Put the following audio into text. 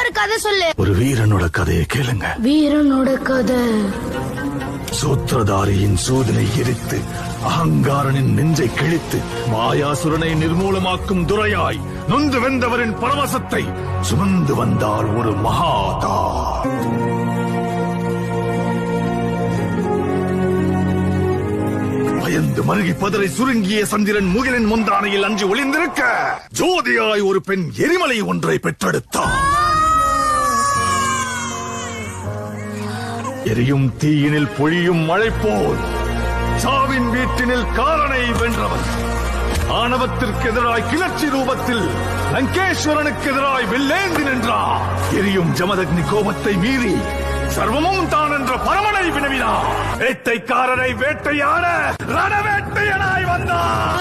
ஒரு கதை சொல்லு. ஒரு வீரனோட கதையை கேளுங்க. வீரனோட கதை. சூத்திரதாரியின் சூதனை எரித்து அகங்காரனின் நெஞ்சை கிழித்து மாயாசுரனை நிர்மூலமாக்கும் துரையாய் நொந்து வெந்தவரின் பரவசத்தை சுமந்து வந்தார் ஒரு மகாதா. பயந்து மருகி பதரை சுருங்கிய சந்திரன் முகிலின் முந்தானையில் அஞ்சு ஒளிந்திருக்க ஜோதியாய் ஒரு பெண் எரிமலை ஒன்றை பெற்றெடுத்தார். எரியும் தீயினில் பொழியும் மழை போல் சாவின் வீட்டினில் காலனை வென்றவன். ஆணவத்திற்கு எதிராய் கிளர்ச்சி ரூபத்தில் லங்கேஸ்வரனுக்கு எதிராய் வெள்ளேந்தி நின்றார். எரியும் ஜமதக்னி கோபத்தை மீறி சர்வமும் தான் என்ற பரமனை வினவினார். வேட்டைக்காரரை வேட்டையாட ரணவேட்டையனாய் வந்தார்.